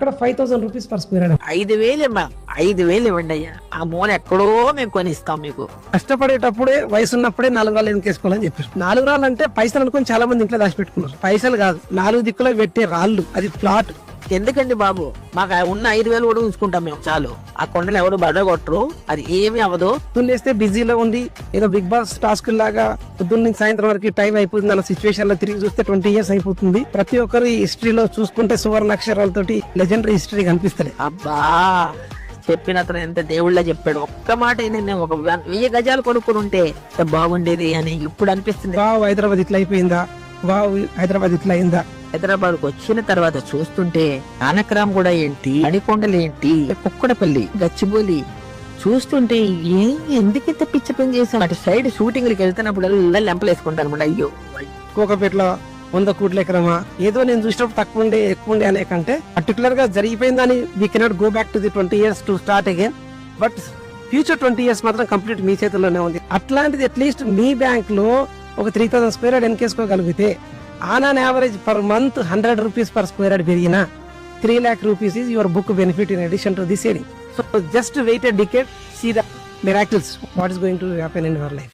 ఇక్కడ 5,000 rupees per square yard. 5,000 ఇవ్వండి అయ్యా, ఆ మూల ఎక్కడో మేము కొనిస్తాం మీకు. కష్టపడేటప్పుడే వయసు ఉన్నప్పుడే 4 రాళ్ళు వెనకేసుకోవాలని చెప్పారు. 4 రాళ్ళు అంటే పైసలు అనుకుని చాలా మంది ఇంట్లో దాచిపెట్టుకున్నారు. పైసలు కాదు, 4 దిక్కులో పెట్టే రాళ్ళు, అది ప్లాట్. ఎందుకండి బాబు, మాకు ఉన్న 5,000 కూడా ఉంచుకుంటాం మేము చాలు. ఆ కొండలు ఎవరు బడగొట్టరు, అది ఏమి అవ్వదు. పొద్దున్నేస్తే బిజీలో ఉండి ఏదో బిగ్ బాస్ టాస్క్ లాగా పొద్దున్న నుంచి సాయంత్రం వరకు టైం అయిపోతుంది అన్న సిచ్యువేషన్ లో తిరిగి చూస్తే 20 years అయిపోతుంది. ప్రతి ఒక్కరు హిస్టరీలో చూసుకుంటే సువర్ణ అక్షరాలతోటి లెజెండరీ హిస్టరీ కనిపిస్తుంది. అబ్బా, చెప్పిన అతను ఎంత దేవుళ్ళ చెప్పాడు. ఒక్క మాట నేను ఒక 1000 గజాలు కొనుక్కుని ఉంటే ఎంత బాగుండేది అని ఇప్పుడు అనిపిస్తుంది. వావ్ హైదరాబాద్ ఇట్లా అయిపోయిందా, వావ్ హైదరాబాద్ ఇట్లా అయిందా. హైదరాబాద్ కు వచ్చిన తర్వాత చూస్తుంటే ఆనక్రామ్ కూడా ఏంటి, అడికొండలు ఏంటి, కుక్కడపల్లి, గచ్చిబౌలి చూస్తుంటే ఎందుకింత పిచ్చి పని చేసాం. అటు సైడ్ షూటింగ్లకి వెళ్తున్నప్పుడు లెంపలు వేసుకుంటాను అనమాట. అయ్యో, కోకపేటలో 100 కోట్ల ఎకరమా, ఏదో నేను చూసినప్పుడు తక్కువ ఉండే ఎక్కువ ఉండే అనే కంటే పర్టికులర్ గా జరిగిపోయిందని we cannot go back to the 20 years to start again. But future 20 years మాత్రం కంప్లీట్ మీ చేతుల్లోనే ఉంది. అట్లాంటిది అట్లీస్ట్ మీ బ్యాంక్ లో ఒక 3,000 స్క్వేర్ యార్డ్ ఎన్కేసుకోగలిగితే on an average per month 100 rupees per square yard పెరిగినా 3 lakh rupees is your book benefit in addition to this saving. So just wait a decade, see the miracles, what is going to happen in your life.